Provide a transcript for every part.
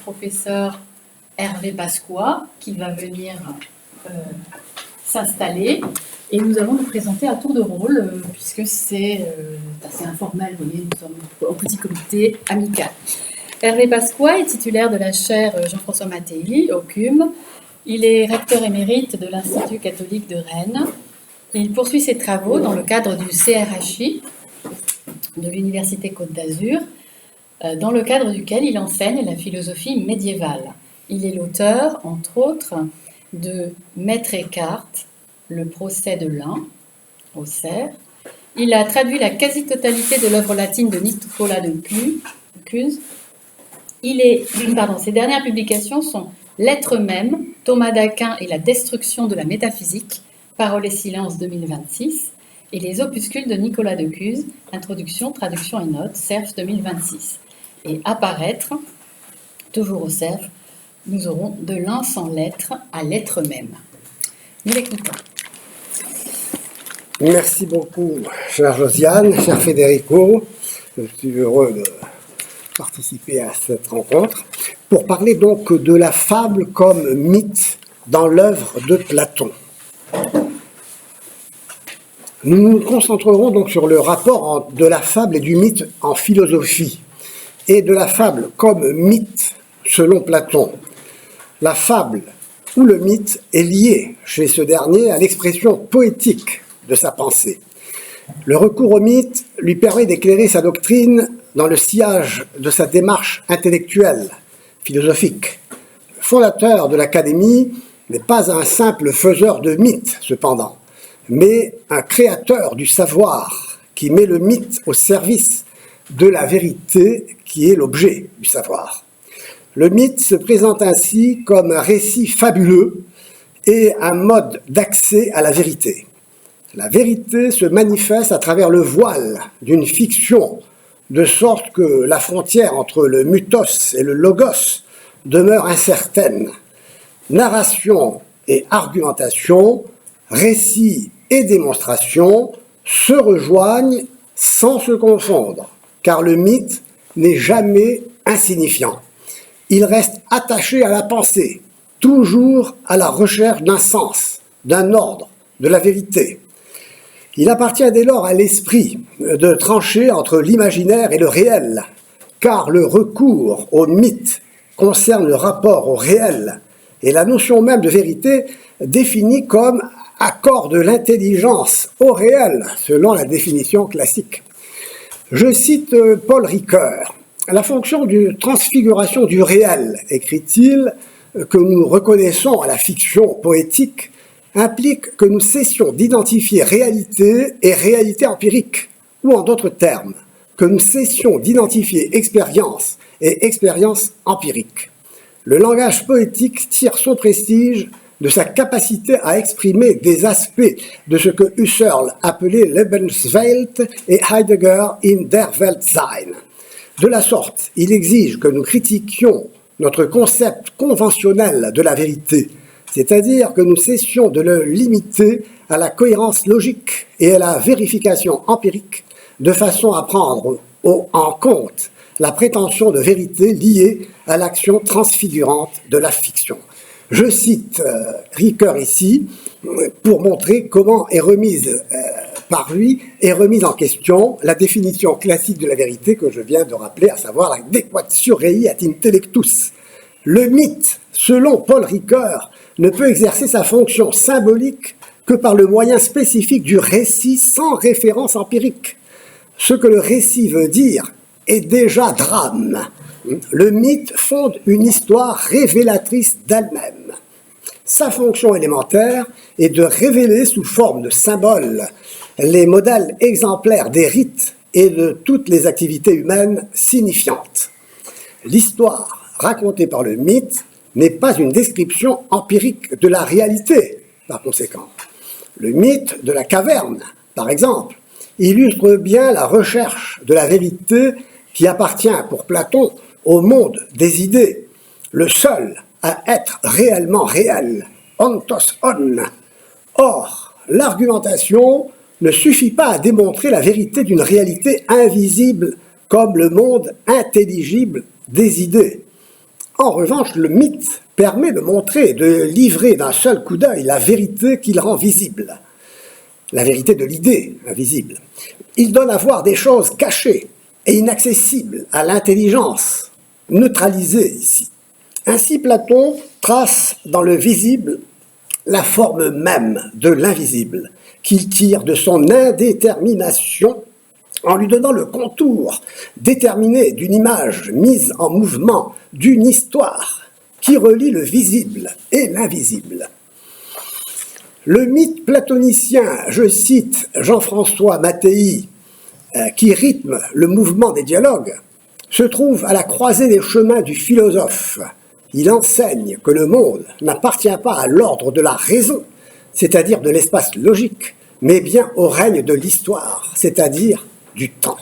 professeur Hervé Pasqua qui va venir s'installer. Et nous allons nous présenter à tour de rôle, puisque c'est assez informel, vous voyez, nous sommes en petit comité amical. Hervé Pasqua est titulaire de la chaire Jean-François Mattei au CUM. Il est recteur émérite de l'Institut catholique de Rennes. Il poursuit ses travaux dans le cadre du CRHI de l'Université Côte d'Azur, dans le cadre duquel il enseigne la philosophie médiévale. Il est l'auteur, entre autres, de Maître Eckhart, le procès de l'un, au Cerf. Il a traduit la quasi-totalité de l'œuvre latine de Nicolas de Cuse. Ses dernières publications sont L'être même, Thomas d'Aquin et la destruction de la métaphysique, Paroles et silences 2026, et les opuscules de Nicolas de Cuse, Introduction, traduction et notes, Cerf 2026. Et apparaître, toujours au Cerf, nous aurons De l'un sans l'être à l'être même. Nous l'écoutons. Merci beaucoup, chère Josiane, cher Federico. Je suis heureux de participer à cette rencontre pour parler donc de la fable comme mythe dans l'œuvre de Platon. Nous nous concentrerons donc sur le rapport de la fable et du mythe en philosophie et de la fable comme mythe selon Platon. La fable ou le mythe est lié chez ce dernier à l'expression poétique de sa pensée. Le recours au mythe lui permet d'éclairer sa doctrine dans le sillage de sa démarche intellectuelle, philosophique. Le fondateur de l'Académie n'est pas un simple faiseur de mythes, cependant, mais un créateur du savoir qui met le mythe au service de la vérité qui est l'objet du savoir. Le mythe se présente ainsi comme un récit fabuleux et un mode d'accès à la vérité. La vérité se manifeste à travers le voile d'une fiction, de sorte que la frontière entre le mythos et le logos demeure incertaine. Narration et argumentation, récit et démonstration se rejoignent sans se confondre, car le mythe n'est jamais insignifiant. Il reste attaché à la pensée, toujours à la recherche d'un sens, d'un ordre, de la vérité. Il appartient dès lors à l'esprit de trancher entre l'imaginaire et le réel, car le recours au mythe concerne le rapport au réel et la notion même de vérité définie comme accord de l'intelligence au réel, selon la définition classique. Je cite Paul Ricoeur. La fonction de transfiguration du réel, écrit-il, que nous reconnaissons à la fiction poétique, implique que nous cessions d'identifier réalité et réalité empirique, ou en d'autres termes, que nous cessions d'identifier expérience et expérience empirique. Le langage poétique tire son prestige de sa capacité à exprimer des aspects de ce que Husserl appelait Lebenswelt et Heidegger in der Weltsein. De la sorte, il exige que nous critiquions notre concept conventionnel de la vérité, c'est-à-dire que nous cessions de le limiter à la cohérence logique et à la vérification empirique, de façon à prendre en compte la prétention de vérité liée à l'action transfigurante de la fiction. Je cite Ricoeur ici pour montrer comment est remise par lui est remise en question la définition classique de la vérité que je viens de rappeler, à savoir l'adequatio rei ad intellectus. Le mythe, selon Paul Ricoeur, ne peut exercer sa fonction symbolique que par le moyen spécifique du récit sans référence empirique. Ce que le récit veut dire est déjà drame. Le mythe fonde une histoire révélatrice d'elle-même. Sa fonction élémentaire est de révéler sous forme de symboles les modèles exemplaires des rites et de toutes les activités humaines signifiantes. L'histoire racontée par le mythe n'est pas une description empirique de la réalité, par conséquent. Le mythe de la caverne, par exemple, illustre bien la recherche de la vérité qui appartient pour Platon au monde des idées, le seul à être réellement réel, ontos on. Or, l'argumentation ne suffit pas à démontrer la vérité d'une réalité invisible comme le monde intelligible des idées. En revanche, le mythe permet de montrer, de livrer d'un seul coup d'œil la vérité qu'il rend visible, la vérité de l'idée invisible. Il donne à voir des choses cachées et inaccessibles à l'intelligence, neutralisées ici. Ainsi, Platon trace dans le visible la forme même de l'invisible, qu'il tire de son indétermination en lui donnant le contour déterminé d'une image mise en mouvement, d'une histoire qui relie le visible et l'invisible. Le mythe platonicien, je cite Jean-François Mattei, qui rythme le mouvement des dialogues, se trouve à la croisée des chemins du philosophe. Il enseigne que le monde n'appartient pas à l'ordre de la raison, c'est-à-dire de l'espace logique, mais bien au règne de l'histoire, c'est-à-dire du temps.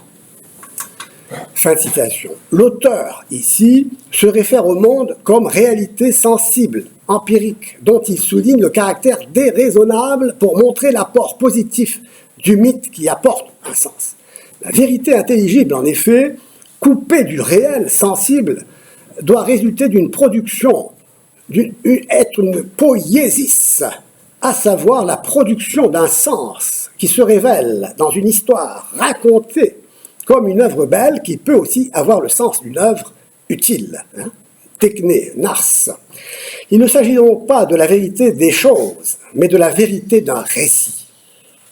Fin de citation. L'auteur, ici, se réfère au monde comme réalité sensible, empirique, dont il souligne le caractère déraisonnable pour montrer l'apport positif du mythe qui apporte un sens. La vérité intelligible, en effet, coupée du réel sensible, doit résulter d'une production, être une poiesis, à savoir la production d'un sens qui se révèle dans une histoire racontée comme une œuvre belle qui peut aussi avoir le sens d'une œuvre utile. Techné, nars. Il ne s'agit donc pas de la vérité des choses, mais de la vérité d'un récit.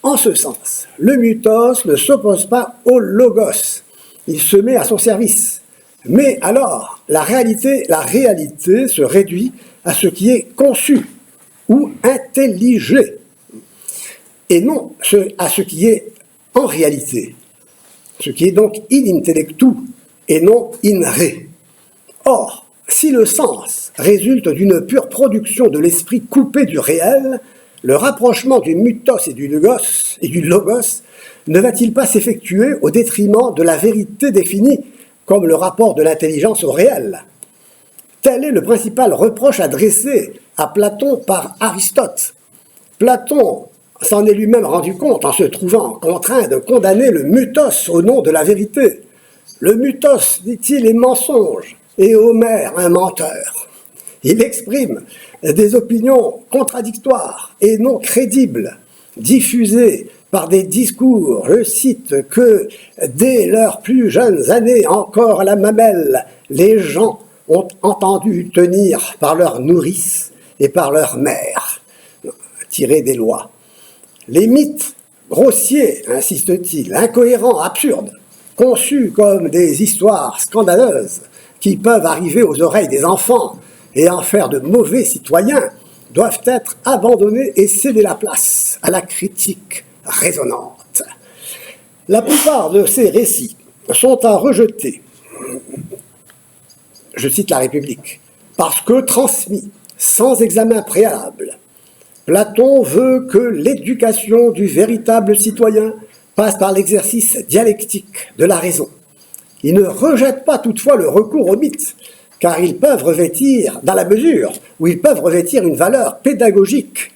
En ce sens, le mythos ne s'oppose pas au logos, il se met à son service. Mais alors, la réalité se réduit à ce qui est conçu ou intelligé, et non à ce qui est en réalité, ce qui est donc in intellectu et non in re. Or, si le sens résulte d'une pure production de l'esprit coupé du réel, le rapprochement du mythos et du logos ne va-t-il pas s'effectuer au détriment de la vérité définie comme le rapport de l'intelligence au réel? Tel est le principal reproche adressé à Platon par Aristote. Platon s'en est lui-même rendu compte en se trouvant contraint de condamner le mythos au nom de la vérité. Le mythos, dit-il, est mensonge, et Homère un menteur. Il exprime des opinions contradictoires et non crédibles, diffusées par des discours, je cite, que dès leurs plus jeunes années, encore à la mamelle, les gens ont entendu tenir par leur nourrice et par leur mère, tirés des lois. Les mythes grossiers, insiste-t-il, incohérents, absurdes, conçus comme des histoires scandaleuses qui peuvent arriver aux oreilles des enfants et en faire de mauvais citoyens, doivent être abandonnés et céder la place à la critique raisonnante. La plupart de ces récits sont à rejeter, je cite la République, parce que transmis sans examen préalable. Platon veut que l'éducation du véritable citoyen passe par l'exercice dialectique de la raison. Il ne rejette pas toutefois le recours aux mythes, car ils peuvent revêtir, dans la mesure où ils peuvent revêtir une valeur pédagogique,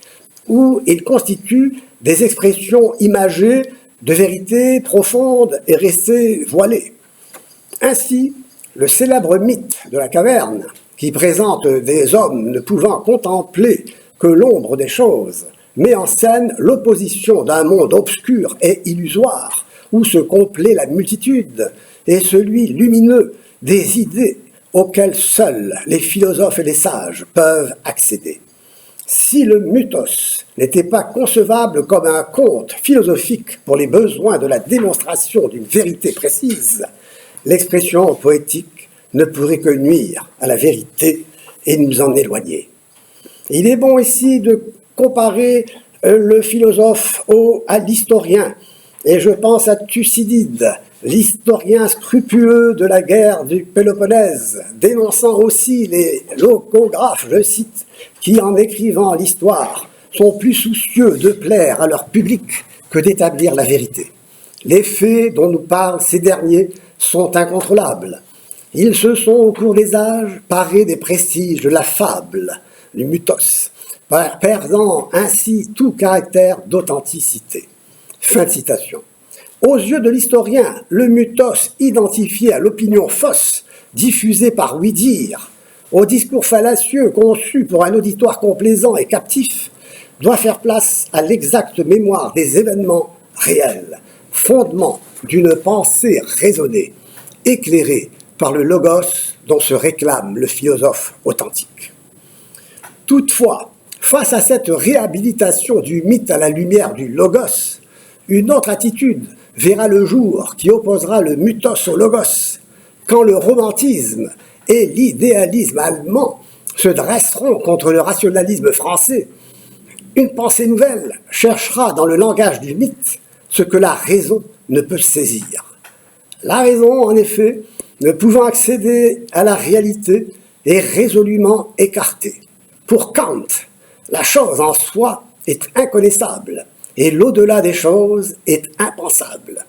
où ils constituent des expressions imagées de vérité profonde et restées voilées. Ainsi, le célèbre mythe de la caverne, qui présente des hommes ne pouvant contempler que l'ombre des choses, met en scène l'opposition d'un monde obscur et illusoire, où se complaît la multitude, et celui lumineux des idées auxquelles seuls les philosophes et les sages peuvent accéder. Si le mythos n'était pas concevable comme un conte philosophique pour les besoins de la démonstration d'une vérité précise, l'expression poétique ne pourrait que nuire à la vérité et nous en éloigner. Il est bon ici de comparer le philosophe à l'historien, et je pense à Thucydide, l'historien scrupuleux de la guerre du Péloponnèse, dénonçant aussi les logographes, je cite, qui, en écrivant l'histoire, sont plus soucieux de plaire à leur public que d'établir la vérité. Les faits dont nous parlent ces derniers sont incontrôlables. Ils se sont, au cours des âges, parés des prestiges de la fable, du mythos, perdant ainsi tout caractère d'authenticité. Fin de citation. Aux yeux de l'historien, le mythos identifié à l'opinion fausse, diffusée par oui-dire, au discours fallacieux conçu pour un auditoire complaisant et captif, doit faire place à l'exacte mémoire des événements réels, fondement d'une pensée raisonnée, éclairée par le logos dont se réclame le philosophe authentique. Toutefois, face à cette réhabilitation du mythe à la lumière du logos, une autre attitude verra le jour qui opposera le mythos au logos, quand le romantisme et l'idéalisme allemand se dresseront contre le rationalisme français. Une pensée nouvelle cherchera dans le langage du mythe ce que la raison ne peut saisir. La raison, en effet, ne pouvant accéder à la réalité, est résolument écartée. Pour Kant, la chose en soi est inconnaissable et l'au-delà des choses est impensable.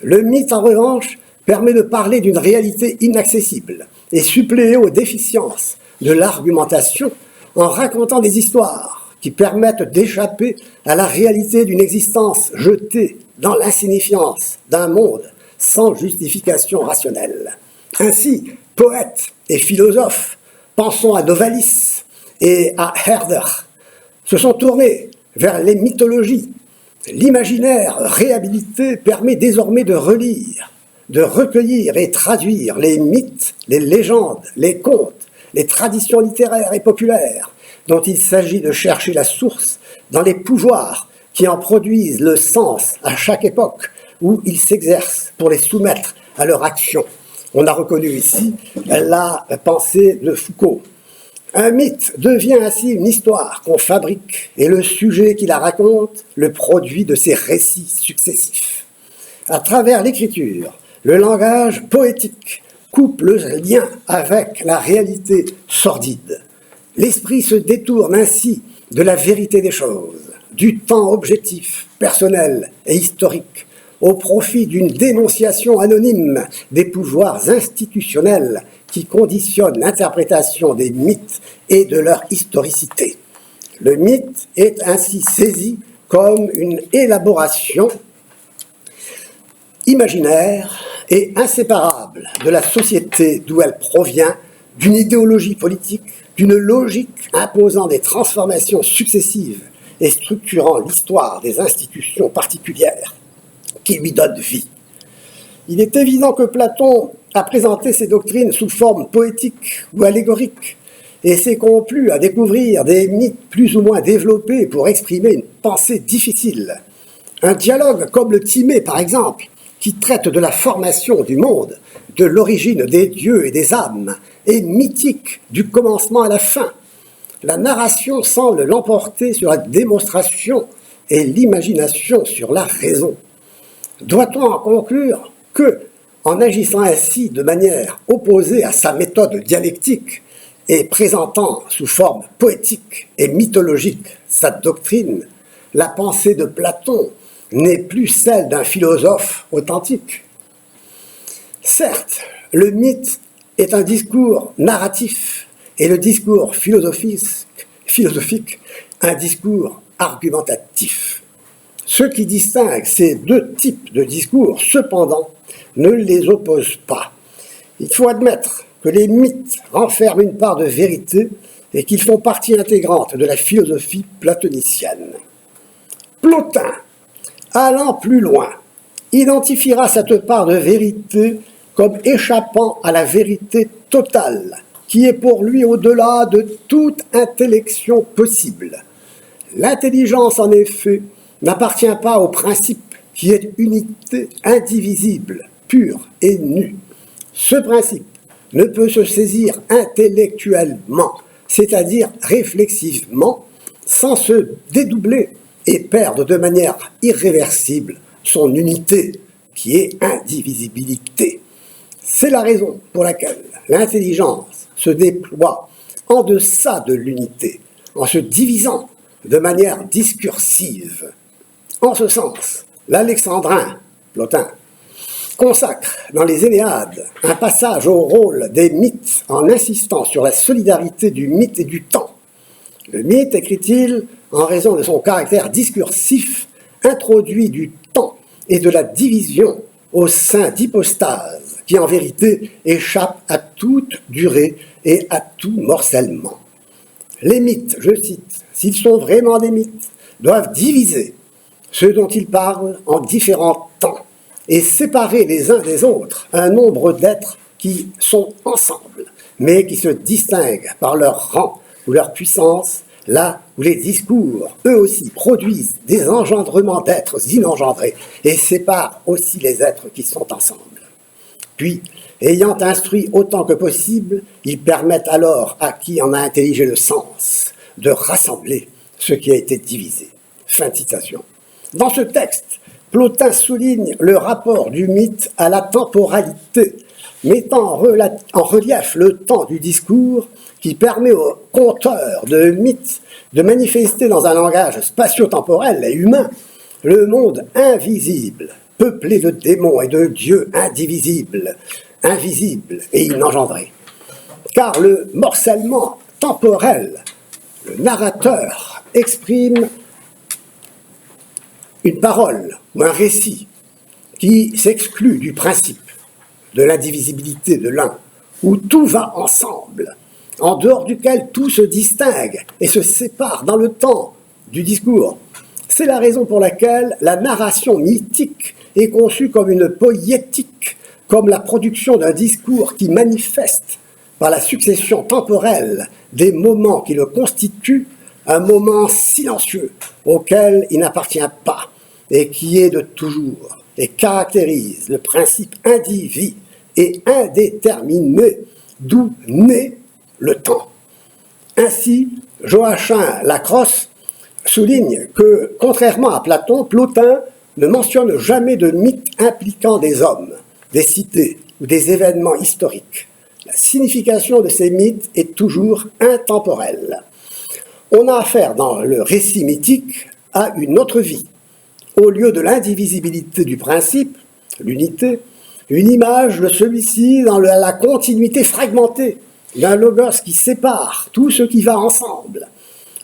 Le mythe, en revanche, permet de parler d'une réalité inaccessible et suppléer aux déficiences de l'argumentation en racontant des histoires qui permettent d'échapper à la réalité d'une existence jetée dans l'insignifiance d'un monde sans justification rationnelle. Ainsi, poètes et philosophes, pensons à Novalis et à Herder, se sont tournés vers les mythologies. L'imaginaire réhabilité permet désormais de relire, de recueillir et traduire les mythes, les légendes, les contes, les traditions littéraires et populaires, dont il s'agit de chercher la source dans les pouvoirs qui en produisent le sens à chaque époque où ils s'exercent pour les soumettre à leur action. On a reconnu ici la pensée de Foucault. Un mythe devient ainsi une histoire qu'on fabrique et le sujet qui la raconte, le produit de ses récits successifs. À travers l'écriture, le langage poétique coupe le lien avec la réalité sordide. L'esprit se détourne ainsi de la vérité des choses, du temps objectif, personnel et historique, au profit d'une dénonciation anonyme des pouvoirs institutionnels qui conditionnent l'interprétation des mythes et de leur historicité. Le mythe est ainsi saisi comme une élaboration imaginaire et inséparable de la société d'où elle provient, d'une idéologie politique, d'une logique imposant des transformations successives et structurant l'histoire des institutions particulières qui lui donnent vie. Il est évident que Platon a présenté ses doctrines sous forme poétique ou allégorique et s'est complu à découvrir des mythes plus ou moins développés pour exprimer une pensée difficile. Un dialogue comme le Timée, par exemple, qui traite de la formation du monde, de l'origine des dieux et des âmes, est mythique du commencement à la fin. La narration semble l'emporter sur la démonstration et l'imagination sur la raison. Doit-on en conclure que, en agissant ainsi de manière opposée à sa méthode dialectique et présentant sous forme poétique et mythologique sa doctrine, la pensée de Platon n'est plus celle d'un philosophe authentique? Certes, le mythe est un discours narratif et le discours philosophique un discours argumentatif. Ce qui distingue ces deux types de discours, cependant, ne les oppose pas. Il faut admettre que les mythes renferment une part de vérité et qu'ils font partie intégrante de la philosophie platonicienne. Plotin, allant plus loin, identifiera cette part de vérité comme échappant à la vérité totale, qui est pour lui au-delà de toute intellection possible. L'intelligence, en effet, n'appartient pas au principe qui est unité indivisible, pure et nue. Ce principe ne peut se saisir intellectuellement, c'est-à-dire réflexivement, sans se dédoubler et perdre de manière irréversible son unité, qui est indivisibilité. C'est la raison pour laquelle l'intelligence se déploie en deçà de l'unité, en se divisant de manière discursive. En ce sens, l'alexandrin, Plotin, consacre dans les Énéades un passage au rôle des mythes en insistant sur la solidarité du mythe et du temps. Le mythe, écrit-il, en raison de son caractère discursif, introduit du temps et de la division au sein d'hypostases qui en vérité échappent à toute durée et à tout morcellement. Les mythes, je cite, s'ils sont vraiment des mythes, doivent diviser ceux dont ils parlent en différents temps et séparer les uns des autres un nombre d'êtres qui sont ensemble, mais qui se distinguent par leur rang ou leur puissance, là où les discours, eux aussi, produisent des engendrements d'êtres inengendrés et séparent aussi les êtres qui sont ensemble. Puis, ayant instruit autant que possible, ils permettent alors à qui en a intelligé le sens de rassembler ce qui a été divisé. Fin de citation. Dans ce texte, Plotin souligne le rapport du mythe à la temporalité, mettant en relief le temps du discours qui permet aux conteurs de mythes de manifester dans un langage spatio-temporel et humain le monde invisible, peuplé de démons et de dieux indivisibles, invisibles et inengendrés. Car le morcellement temporel, le narrateur exprime une parole ou un récit qui s'exclut du principe de l'indivisibilité de l'un, où tout va ensemble, en dehors duquel tout se distingue et se sépare dans le temps du discours. C'est la raison pour laquelle la narration mythique est conçue comme une poïétique, comme la production d'un discours qui manifeste par la succession temporelle des moments qui le constituent un moment silencieux auquel il n'appartient pas et qui est de toujours et caractérise le principe indivis et indéterminé d'où naît le temps. Ainsi, Joachim Lacrosse souligne que, contrairement à Platon, Plotin ne mentionne jamais de mythes impliquant des hommes, des cités ou des événements historiques. La signification de ces mythes est toujours intemporelle. On a affaire dans le récit mythique à une autre vie. Au lieu de l'indivisibilité du principe, l'unité, une image de celui-ci dans la continuité fragmentée d'un logos qui sépare tout ce qui va ensemble.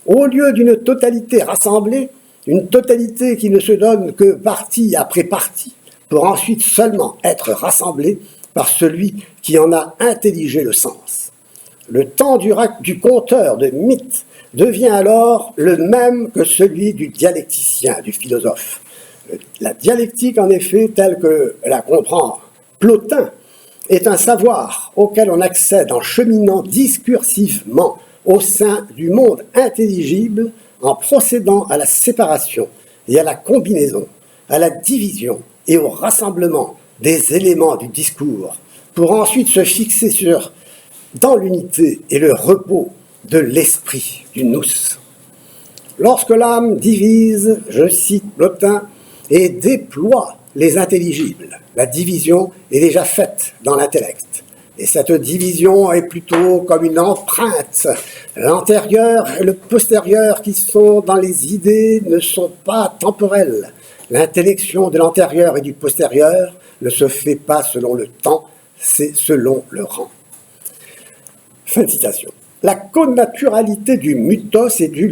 Au lieu d'une totalité rassemblée, une totalité qui ne se donne que partie après partie, pour ensuite seulement être rassemblée par celui qui en a intelligé le sens. Le temps du conteur de mythes devient alors le même que celui du dialecticien, du philosophe. La dialectique, en effet, telle que la comprend Plotin, est un savoir auquel on accède en cheminant discursivement au sein du monde intelligible en procédant à la séparation et à la combinaison, à la division et au rassemblement des éléments du discours pour ensuite se fixer dans l'unité et le repos de l'esprit du nous. Lorsque l'âme divise, je cite Plotin, et déploie les intelligibles, la division est déjà faite dans l'intellect. Et cette division est plutôt comme une empreinte. L'antérieur et le postérieur qui sont dans les idées ne sont pas temporels. L'intellection de l'antérieur et du postérieur ne se fait pas selon le temps, c'est selon le rang. Fin de citation. La connaturalité du mythos et du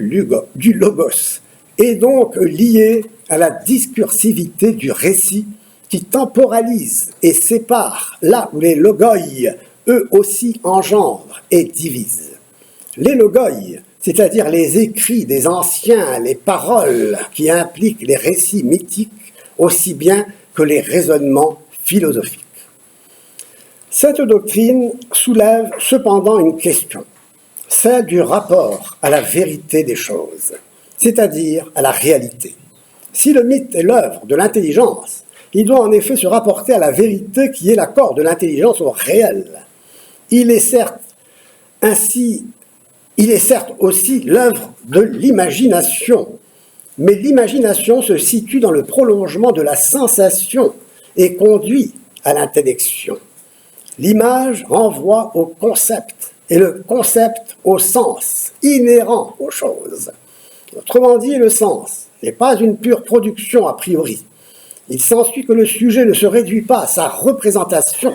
logos est donc liée à la discursivité du récit qui temporalise et sépare là où les logoi, eux aussi, engendrent et divisent. Les logoi, c'est-à-dire les écrits des anciens, les paroles qui impliquent les récits mythiques, aussi bien que les raisonnements philosophiques. Cette doctrine soulève cependant une question, celle du rapport à la vérité des choses, c'est-à-dire à la réalité. Si le mythe est l'œuvre de l'intelligence, il doit en effet se rapporter à la vérité qui est l'accord de l'intelligence au réel. Il est certes aussi l'œuvre de l'imagination, mais l'imagination se situe dans le prolongement de la sensation et conduit à l'intellection. L'image renvoie au concept et le concept au sens inhérent aux choses. Autrement dit, le sens n'est pas une pure production a priori. Il s'ensuit que le sujet ne se réduit pas à sa représentation.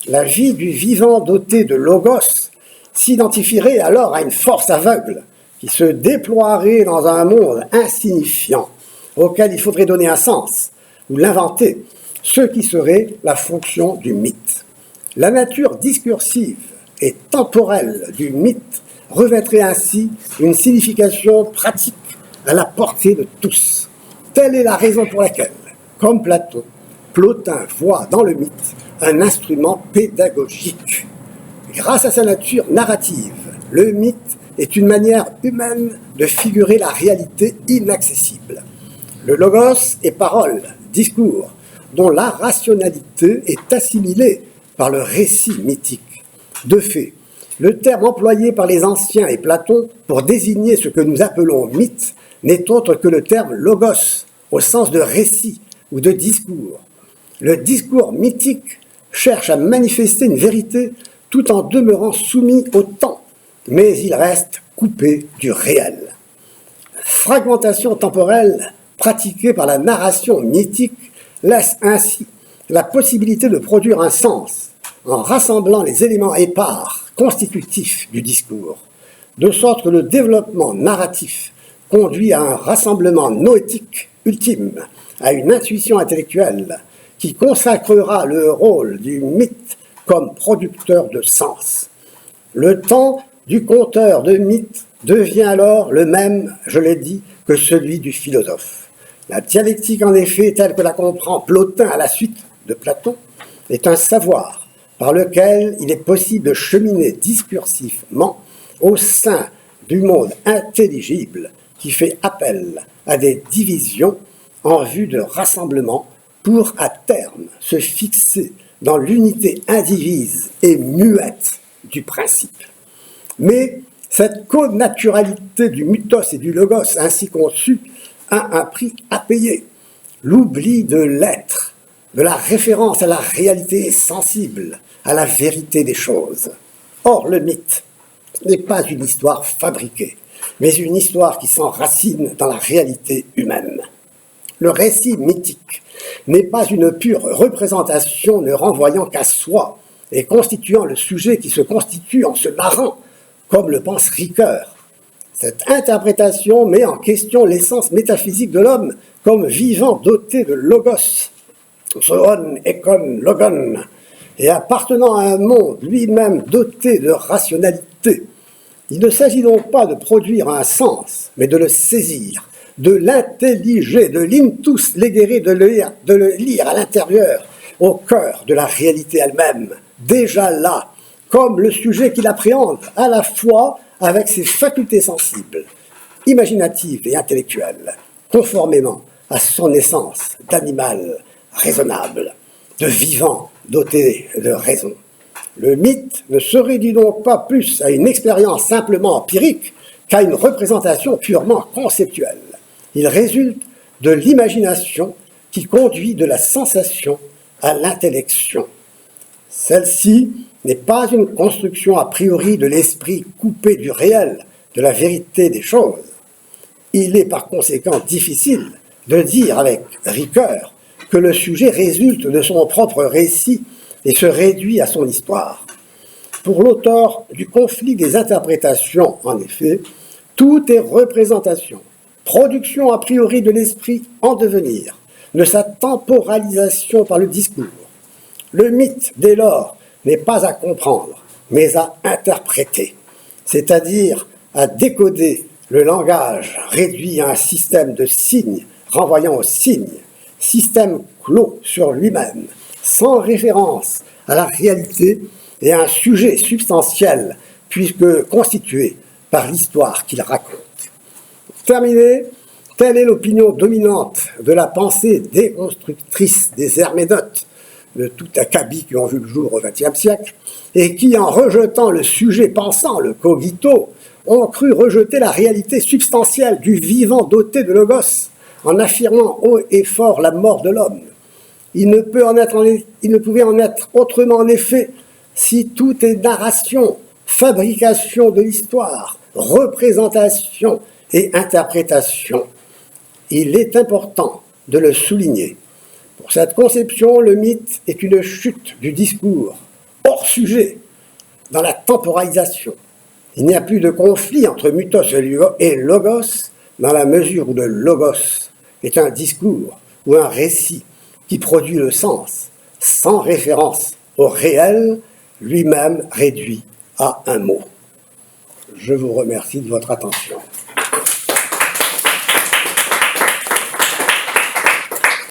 La vie du vivant doté de logos s'identifierait alors à une force aveugle qui se déploierait dans un monde insignifiant auquel il faudrait donner un sens ou l'inventer, ce qui serait la fonction du mythe. La nature discursive et temporelle du mythe revêtrait ainsi une signification pratique à la portée de tous. Telle est la raison pour laquelle, comme Platon, Plotin voit dans le mythe un instrument pédagogique. Grâce à sa nature narrative, le mythe est une manière humaine de figurer la réalité inaccessible. Le logos est parole, discours, dont la rationalité est assimilée par le récit mythique. De fait, le terme employé par les anciens et Platon pour désigner ce que nous appelons mythe n'est autre que le terme logos, au sens de récit ou de discours. Le discours mythique cherche à manifester une vérité tout en demeurant soumis au temps, mais il reste coupé du réel. La fragmentation temporelle pratiquée par la narration mythique laisse ainsi la possibilité de produire un sens en rassemblant les éléments épars constitutifs du discours, de sorte que le développement narratif conduit à un rassemblement noétique ultime, à une intuition intellectuelle qui consacrera le rôle du mythe comme producteur de sens. Le temps du conteur de mythes devient alors le même, je l'ai dit, que celui du philosophe. La dialectique, en effet, telle que la comprend Plotin à la suite de Platon, est un savoir par lequel il est possible de cheminer discursivement au sein du monde intelligible qui fait appel à des divisions en vue de rassemblement pour, à terme, se fixer dans l'unité indivise et muette du principe. Mais cette connaturalité du mythos et du logos ainsi conçu a un prix à payer, l'oubli de l'être, de la référence à la réalité sensible, à la vérité des choses. Or, le mythe n'est pas une histoire fabriquée, mais une histoire qui s'enracine dans la réalité humaine. Le récit mythique n'est pas une pure représentation ne renvoyant qu'à soi et constituant le sujet qui se constitue en se narrant, comme le pense Ricoeur. Cette interprétation met en question l'essence métaphysique de l'homme comme vivant doté de logos, zoon ekon logon, et appartenant à un monde lui-même doté de rationalité. Il ne s'agit donc pas de produire un sens, mais de le saisir, de l'intelliger, de l'intus legere, de le lire à l'intérieur, au cœur de la réalité elle-même, déjà là, comme le sujet qu'il appréhende, à la fois avec ses facultés sensibles, imaginatives et intellectuelles, conformément à son essence d'animal raisonnable, de vivant doté de raison. Le mythe ne se réduit donc pas plus à une expérience simplement empirique qu'à une représentation purement conceptuelle. Il résulte de l'imagination qui conduit de la sensation à l'intellection. Celle-ci n'est pas une construction a priori de l'esprit coupé du réel, de la vérité des choses. Il est par conséquent difficile de dire avec Ricoeur que le sujet résulte de son propre récit et se réduit à son histoire. Pour l'auteur du conflit des interprétations, en effet, tout est représentation, production a priori de l'esprit en devenir, de sa temporalisation par le discours. Le mythe, dès lors, n'est pas à comprendre, mais à interpréter, c'est-à-dire à décoder le langage réduit à un système de signes renvoyant aux signes, système clos sur lui-même, sans référence à la réalité et à un sujet substantiel, puisque constitué par l'histoire qu'il raconte. Pour terminer, telle est l'opinion dominante de la pensée déconstructrice des Herméneutes, de tout acabit qui ont vu le jour au XXe siècle, et qui, en rejetant le sujet pensant, le cogito, ont cru rejeter la réalité substantielle du vivant doté de logos, en affirmant haut et fort la mort de l'homme. Il ne pouvait en être autrement en effet si tout est narration, fabrication de l'histoire, représentation et interprétation. Il est important de le souligner. Pour cette conception, le mythe est une chute du discours, hors sujet, dans la temporalisation. Il n'y a plus de conflit entre mythos et logos, dans la mesure où le logos est un discours ou un récit qui produit le sens, sans référence au réel, lui-même réduit à un mot. Je vous remercie de votre attention.